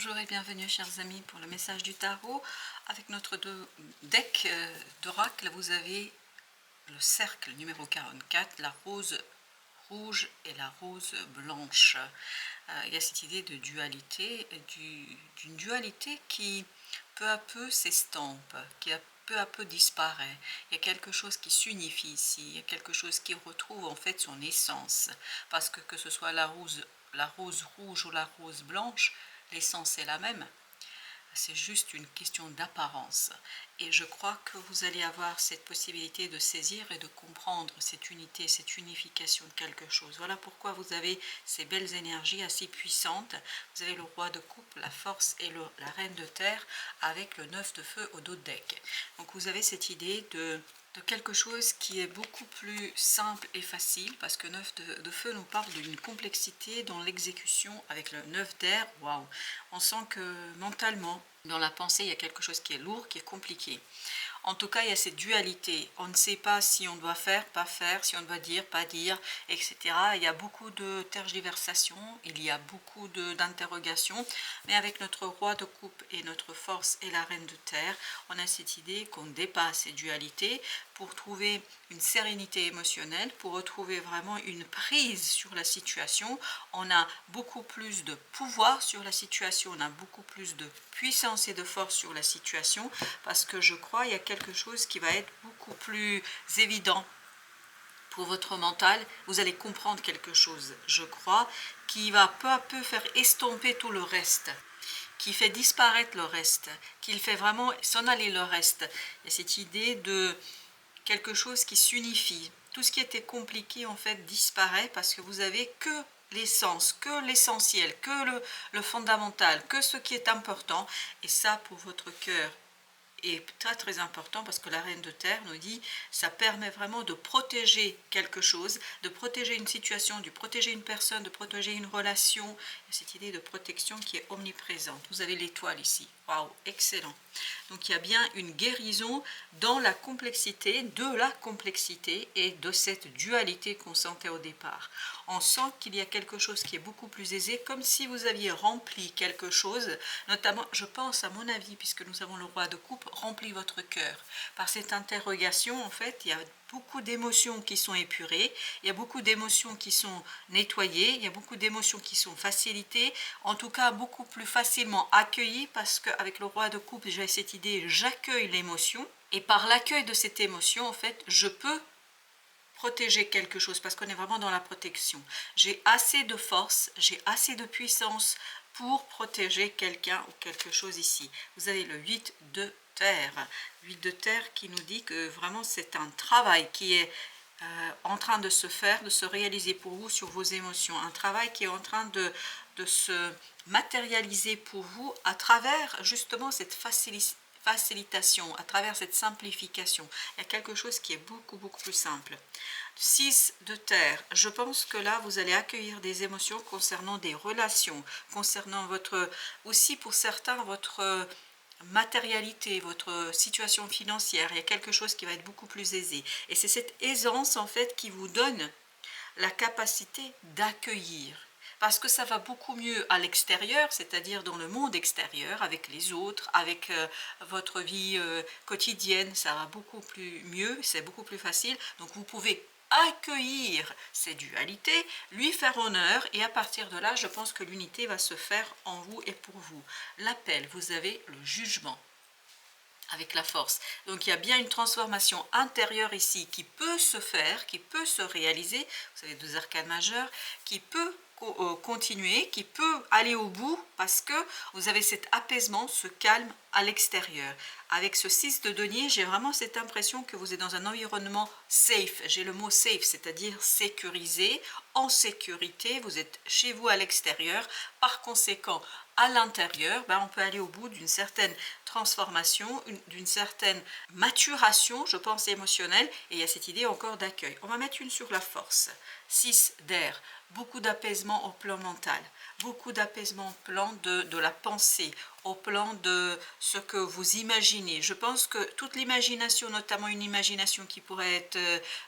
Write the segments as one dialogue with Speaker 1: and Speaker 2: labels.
Speaker 1: Bonjour et bienvenue chers amis pour le message du tarot. Avec notre deck d'oracle, vous avez le cercle numéro 44, la rose rouge et la rose blanche. Il y a cette idée de dualité, d'une dualité qui peu à peu s'estompe, qui peu à peu disparaît. Il y a quelque chose qui s'unifie ici, il y a quelque chose qui retrouve en fait son essence, parce que ce soit la rose rouge ou la rose blanche, l'essence est la même. C'est juste une question d'apparence. Et je crois que vous allez avoir cette possibilité de saisir et de comprendre cette unité, cette unification de quelque chose. Voilà pourquoi vous avez ces belles énergies assez puissantes. Vous avez le roi de coupe, la force et la reine de terre avec le 9 de feu au dos de deck. Donc vous avez cette idée de quelque chose qui est beaucoup plus simple et facile, parce que 9 de feu nous parle d'une complexité dans l'exécution. Avec le 9 d'air, waouh, on sent que mentalement, dans la pensée, il y a quelque chose qui est lourd, qui est compliqué. En tout cas, il y a cette dualité. On ne sait pas si on doit faire, pas faire, si on doit dire, pas dire, etc. Il y a beaucoup de tergiversations, il y a beaucoup d'interrogations. Mais avec notre roi de coupe et notre force et la reine de terre, on a cette idée qu'on dépasse ces dualités pour trouver une sérénité émotionnelle, pour retrouver vraiment une prise sur la situation. On a beaucoup plus de pouvoir sur la situation, on a beaucoup plus de puissance et de force sur la situation, parce que je crois qu'il y a quelque chose qui va être beaucoup plus évident pour votre mental. Vous allez comprendre quelque chose, je crois, qui va peu à peu faire estomper tout le reste, qui fait disparaître le reste, qui fait vraiment s'en aller le reste. Il y a cette idée de quelque chose qui s'unifie. Tout ce qui était compliqué en fait disparaît, parce que vous avez que l'essence, que l'essentiel, que le fondamental, que ce qui est important. Et ça, pour votre cœur, est très très important, parce que la reine de terre nous dit ça permet vraiment de protéger quelque chose, de protéger une situation, de protéger une personne, de protéger une relation. Il y a cette idée de protection qui est omniprésente. Vous avez l'étoile ici, waouh, excellent. Donc il y a bien une guérison dans la complexité, de la complexité et de cette dualité qu'on sentait au départ. On sent qu'il y a quelque chose qui est beaucoup plus aisé, comme si vous aviez rempli quelque chose, notamment, je pense à mon avis, puisque nous avons le roi de coupe, rempli votre cœur. Par cette interrogation, en fait, il y a beaucoup d'émotions qui sont épurées, il y a beaucoup d'émotions qui sont nettoyées, il y a beaucoup d'émotions qui sont facilitées, en tout cas beaucoup plus facilement accueillies, parce qu'avec le roi de coupe, j'ai cette idée, j'accueille l'émotion, et par l'accueil de cette émotion, en fait, je peux protéger quelque chose, parce qu'on est vraiment dans la protection. J'ai assez de force, j'ai assez de puissance pour protéger quelqu'un ou quelque chose ici. Vous avez le 8 de terre. 8 de terre qui nous dit que vraiment c'est un travail qui est en train de se faire, de se réaliser pour vous sur vos émotions. Un travail qui est en train de se matérialiser pour vous à travers justement cette facilitation, à travers cette simplification. Il y a quelque chose qui est beaucoup plus simple. 6 de terre, je pense que là vous allez accueillir des émotions concernant des relations, concernant votre, aussi pour certains, votre matérialité, votre situation financière. Il y a quelque chose qui va être beaucoup plus aisé, et c'est cette aisance en fait qui vous donne la capacité d'accueillir, parce que ça va beaucoup mieux à l'extérieur, c'est-à-dire dans le monde extérieur, avec les autres, avec votre vie quotidienne, ça va beaucoup plus mieux, c'est beaucoup plus facile. Donc vous pouvez accueillir ces dualités, lui faire honneur, et à partir de là, je pense que l'unité va se faire en vous et pour vous. L'appel, vous avez le jugement avec la force. Donc il y a bien une transformation intérieure ici qui peut se faire, qui peut se réaliser. Vous avez 2 arcanes majeures, qui peut continuer, qui peut aller au bout, parce que vous avez cet apaisement, ce calme à l'extérieur. Avec ce 6 de denier, j'ai vraiment cette impression que vous êtes dans un environnement safe. J'ai le mot safe, c'est-à-dire sécurisé, en sécurité. Vous êtes chez vous à l'extérieur. Par conséquent, à l'intérieur, on peut aller au bout d'une certaine transformation, d'une certaine maturation, je pense, émotionnelle. Et il y a cette idée encore d'accueil. On va mettre une sur la force. 6 d'air, beaucoup d'apaisement au plan mental, beaucoup d'apaisement au plan de la pensée, au plan de ce que vous imaginez. Je pense que toute l'imagination, notamment une imagination qui pourrait être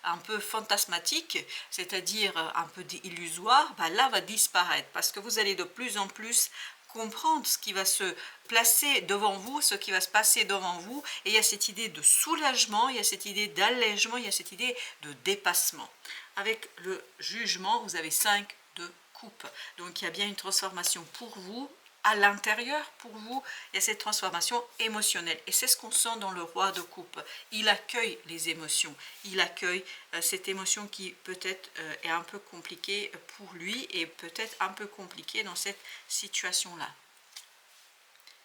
Speaker 1: un peu fantasmatique, c'est-à-dire un peu illusoire, là va disparaître, parce que vous allez de plus en plus comprendre ce qui va se placer devant vous, ce qui va se passer devant vous, et il y a cette idée de soulagement, il y a cette idée d'allègement, il y a cette idée de dépassement. Avec le jugement, vous avez 5 de coupe, donc il y a bien une transformation pour vous, à l'intérieur pour vous, il y a cette transformation émotionnelle, et c'est ce qu'on sent dans le roi de coupe. Il accueille les émotions, il accueille cette émotion qui peut-être est un peu compliquée pour lui, et peut-être un peu compliquée dans cette situation-là.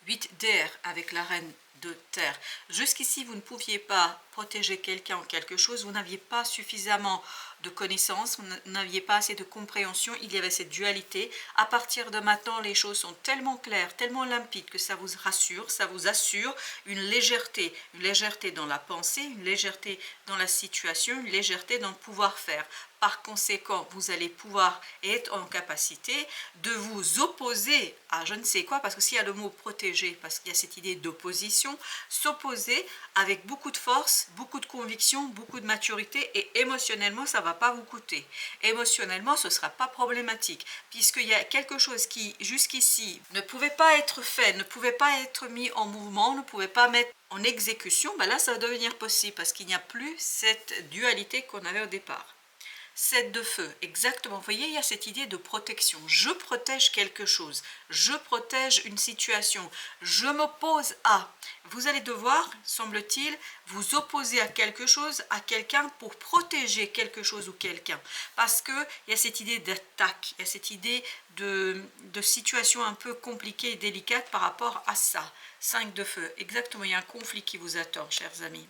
Speaker 1: 8 d'air avec la reine de terre. Jusqu'ici, vous ne pouviez pas protéger quelqu'un ou quelque chose, vous n'aviez pas suffisamment de connaissances, vous n'aviez pas assez de compréhension, il y avait cette dualité. À partir de maintenant, les choses sont tellement claires, tellement limpides que ça vous rassure, ça vous assure une légèreté dans la pensée, une légèreté dans la situation, une légèreté dans le pouvoir faire. Par conséquent, vous allez pouvoir être en capacité de vous opposer à je ne sais quoi, parce que s'il y a le mot protéger, parce qu'il y a cette idée d'opposition, s'opposer avec beaucoup de force, beaucoup de conviction, beaucoup de maturité, et émotionnellement, ça ne va pas vous coûter. Émotionnellement, ce ne sera pas problématique, puisqu'il y a quelque chose qui, jusqu'ici, ne pouvait pas être fait, ne pouvait pas être mis en mouvement, ne pouvait pas mettre en exécution, ben là, ça va devenir possible, parce qu'il n'y a plus cette dualité qu'on avait au départ. 7 de feu, exactement. Vous voyez, il y a cette idée de protection. Je protège quelque chose, je protège une situation, je m'oppose à. Vous allez devoir, semble-t-il, vous opposer à quelque chose, à quelqu'un, pour protéger quelque chose ou quelqu'un. Parce qu'il y a cette idée d'attaque, il y a cette idée de situation un peu compliquée et délicate par rapport à ça. 5 de feu, exactement, il y a un conflit qui vous attend, chers amis.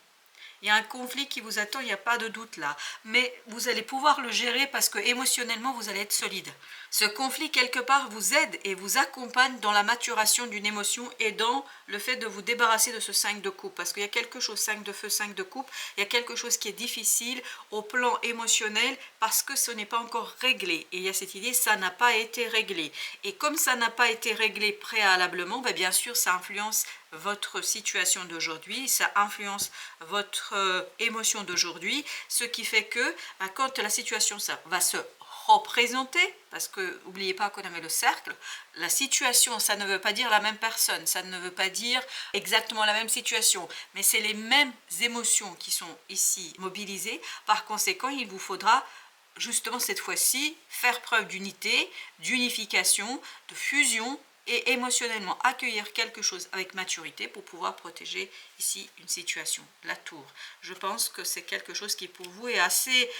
Speaker 1: Il y a un conflit qui vous attend, il n'y a pas de doute là. Mais vous allez pouvoir le gérer parce que émotionnellement, vous allez être solide. Ce conflit, quelque part, vous aide et vous accompagne dans la maturation d'une émotion et dans le fait de vous débarrasser de ce 5 de coupe. Parce qu'il y a quelque chose, 5 de feu, 5 de coupe, il y a quelque chose qui est difficile au plan émotionnel parce que ce n'est pas encore réglé. Et il y a cette idée, ça n'a pas été réglé. Et comme ça n'a pas été réglé préalablement, bien sûr, ça influence votre situation d'aujourd'hui, ça influence votre émotion d'aujourd'hui, ce qui fait que quand la situation ça va se représenter, parce que n'oubliez pas qu'on avait le cercle, la situation, ça ne veut pas dire la même personne, ça ne veut pas dire exactement la même situation, mais c'est les mêmes émotions qui sont ici mobilisées. Par conséquent, il vous faudra justement cette fois-ci faire preuve d'unité, d'unification, de fusion, et émotionnellement accueillir quelque chose avec maturité pour pouvoir protéger ici une situation. La tour, je pense que c'est quelque chose qui pour vous est assez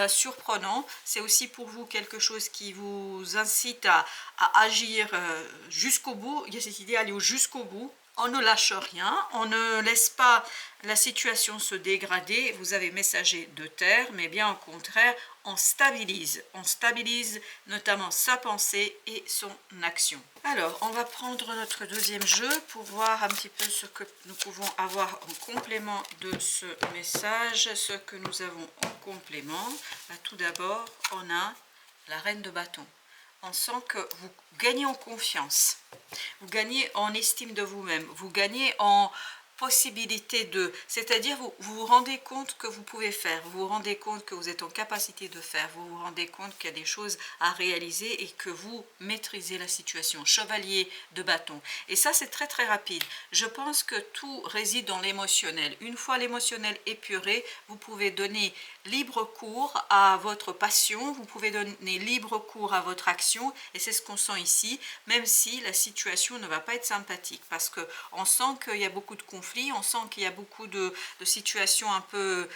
Speaker 1: surprenant. C'est aussi pour vous quelque chose qui vous incite à agir jusqu'au bout. Il y a cette idée d'aller jusqu'au bout. On ne lâche rien, on ne laisse pas la situation se dégrader. Vous avez messager de terre, mais bien au contraire, on stabilise notamment sa pensée et son action. Alors, on va prendre notre deuxième jeu pour voir un petit peu ce que nous pouvons avoir en complément de ce message, ce que nous avons en complément. Tout d'abord, on a la reine de bâton. On sent que vous gagnez en confiance, vous gagnez en estime de vous-même, vous gagnez en possibilité de, c'est-à-dire vous rendez compte que vous pouvez faire, vous vous rendez compte que vous êtes en capacité de faire, vous vous rendez compte qu'il y a des choses à réaliser et que vous maîtrisez la situation. Chevalier de bâton. Et ça, c'est très très rapide. Je pense que tout réside dans l'émotionnel. Une fois l'émotionnel épuré, vous pouvez donner libre cours à votre passion, vous pouvez donner libre cours à votre action, et c'est ce qu'on sent ici, même si la situation ne va pas être sympathique, parce qu'on sent qu'il y a beaucoup de conflits, on sent qu'il y a beaucoup de situations un peu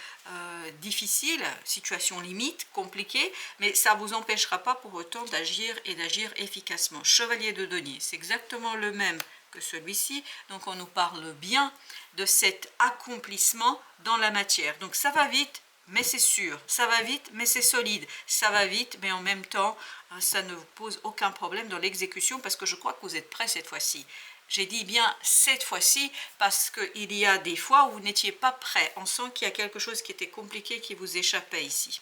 Speaker 1: difficiles, situations limites, compliquées, mais ça ne vous empêchera pas pour autant d'agir et d'agir efficacement. Chevalier de denier, c'est exactement le même que celui-ci, donc on nous parle bien de cet accomplissement dans la matière. Donc ça va vite, mais c'est sûr, ça va vite, mais c'est solide, ça va vite, mais en même temps, ça ne vous pose aucun problème dans l'exécution, parce que je crois que vous êtes prêts cette fois-ci. J'ai dit bien cette fois-ci, parce qu'il y a des fois où vous n'étiez pas prêt. On sent qu'il y a quelque chose qui était compliqué, qui vous échappait ici.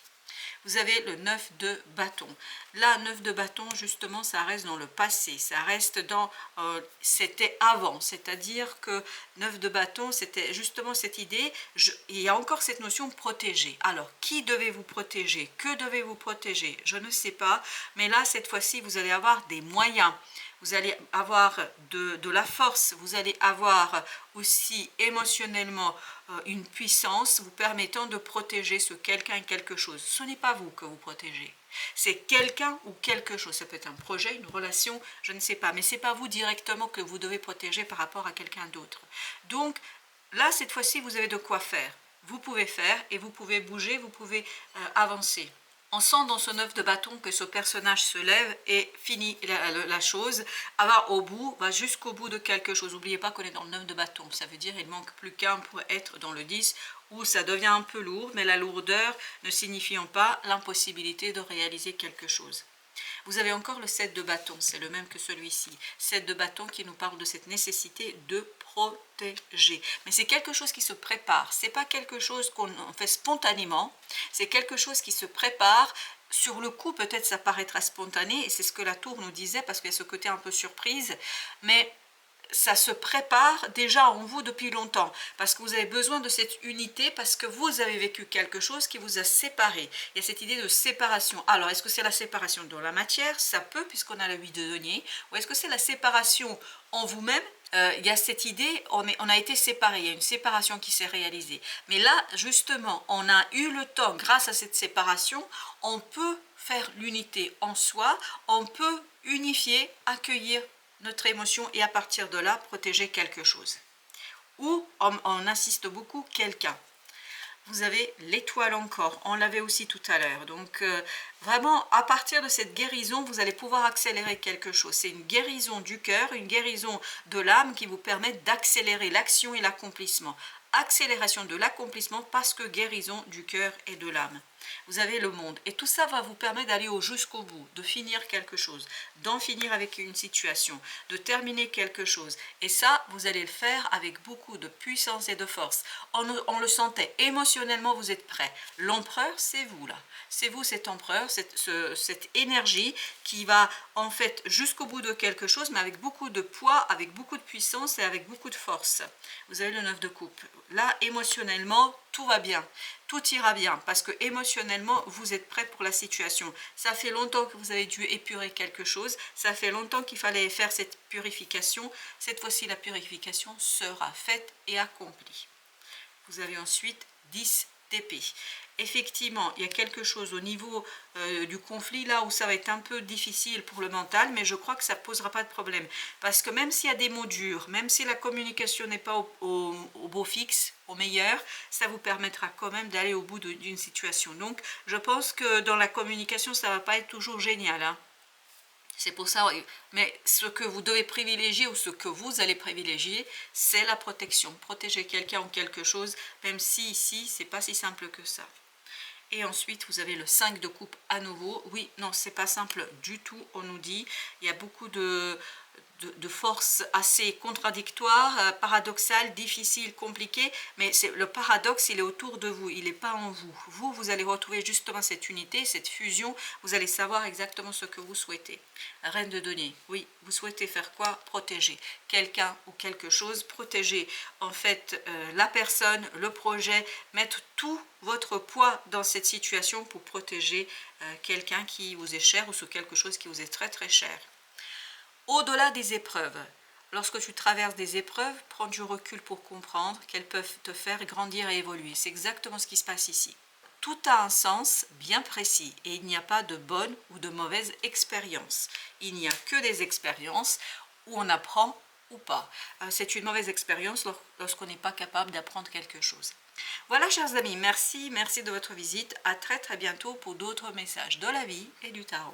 Speaker 1: Vous avez le 9 de bâton. Là, 9 de bâton, justement, ça reste dans le passé. Ça reste dans... c'était avant. C'est-à-dire que 9 de bâton, c'était justement cette idée. Il y a encore cette notion de protéger. Alors, qui devez vous protéger? Que devez-vous protéger? Je ne sais pas. Mais là, cette fois-ci, vous allez avoir des moyens vous allez avoir de la force, vous allez avoir aussi émotionnellement une puissance vous permettant de protéger ce quelqu'un et quelque chose. Ce n'est pas vous que vous protégez, c'est quelqu'un ou quelque chose. Ça peut être un projet, une relation, je ne sais pas, mais ce n'est pas vous directement que vous devez protéger par rapport à quelqu'un d'autre. Donc là, cette fois-ci, vous avez de quoi faire. Vous pouvez faire et vous pouvez bouger, vous pouvez avancer. On sent dans ce 9 de bâton que ce personnage se lève et finit la chose, va au bout, va jusqu'au bout de quelque chose. N'oubliez pas qu'on est dans le 9 de bâton, ça veut dire qu'il ne manque plus qu'un pour être dans le 10, où ça devient un peu lourd, mais la lourdeur ne signifiant pas l'impossibilité de réaliser quelque chose. Vous avez encore le 7 de bâton, c'est le même que celui-ci. 7 de bâton qui nous parle de cette nécessité de protéger. Mais c'est quelque chose qui se prépare, c'est pas quelque chose qu'on fait spontanément, c'est quelque chose qui se prépare. Sur le coup, peut-être ça paraîtra spontané, et c'est ce que la tour nous disait, parce qu'il y a ce côté un peu surprise, mais ça se prépare déjà en vous depuis longtemps, parce que vous avez besoin de cette unité, parce que vous avez vécu quelque chose qui vous a séparé. Il y a cette idée de séparation. Alors, est-ce que c'est la séparation dans la matière? Ça peut, puisqu'on a la 8 de denier. Ou est-ce que c'est la séparation en vous-même? Il y a cette idée, on a été séparés, il y a une séparation qui s'est réalisée. Mais là, justement, on a eu le temps, grâce à cette séparation, on peut faire l'unité en soi, on peut unifier, accueillir notre émotion et à partir de là, protéger quelque chose. Ou on insiste beaucoup, quelqu'un. Vous avez l'étoile encore, on l'avait aussi tout à l'heure. Donc vraiment, à partir de cette guérison, vous allez pouvoir accélérer quelque chose. C'est une guérison du cœur, une guérison de l'âme qui vous permet d'accélérer l'action et l'accomplissement. Accélération de l'accomplissement parce que guérison du cœur et de l'âme. Vous avez le monde et tout ça va vous permettre d'aller jusqu'au bout, de finir quelque chose, d'en finir avec une situation, de terminer quelque chose. Et ça, vous allez le faire avec beaucoup de puissance et de force. On le sentait, émotionnellement vous êtes prêt. L'empereur, c'est vous là. C'est vous cet empereur, cette énergie qui va en fait jusqu'au bout de quelque chose, mais avec beaucoup de poids, avec beaucoup de puissance et avec beaucoup de force. Vous avez le 9 de coupe. Là, émotionnellement, tout va bien. Tout ira bien parce que émotionnellement, vous êtes prêt pour la situation. Ça fait longtemps que vous avez dû épurer quelque chose. Ça fait longtemps qu'il fallait faire cette purification. Cette fois-ci, la purification sera faite et accomplie. Vous avez ensuite 10 d'épée. Effectivement, il y a quelque chose au niveau du conflit là où ça va être un peu difficile pour le mental, mais je crois que ça ne posera pas de problème. Parce que même s'il y a des mots durs, même si la communication n'est pas au beau fixe, au meilleur, ça vous permettra quand même d'aller au bout d'une situation. Donc, je pense que dans la communication, ça ne va pas être toujours génial, hein. C'est pour ça, mais ce que vous devez privilégier ou ce que vous allez privilégier, c'est la protection. Protéger quelqu'un ou quelque chose, même si ici, c'est pas si simple que ça. Et ensuite, vous avez le 5 de coupe à nouveau. Oui, non, c'est pas simple du tout, on nous dit. Il y a beaucoup de forces assez contradictoires, paradoxales, difficiles, compliquées, mais le paradoxe, il est autour de vous, il n'est pas en vous. Vous allez retrouver justement cette unité, cette fusion, vous allez savoir exactement ce que vous souhaitez. Reine de denier, oui, vous souhaitez faire quoi? Protéger quelqu'un ou quelque chose, protéger en fait la personne, le projet, mettre tout votre poids dans cette situation pour protéger quelqu'un qui vous est cher ou sur quelque chose qui vous est très très cher. Au-delà des épreuves, lorsque tu traverses des épreuves, prends du recul pour comprendre qu'elles peuvent te faire grandir et évoluer. C'est exactement ce qui se passe ici. Tout a un sens bien précis et il n'y a pas de bonne ou de mauvaise expérience. Il n'y a que des expériences où on apprend ou pas. C'est une mauvaise expérience lorsqu'on n'est pas capable d'apprendre quelque chose. Voilà, chers amis, merci de votre visite. À très très bientôt pour d'autres messages de la vie et du tarot.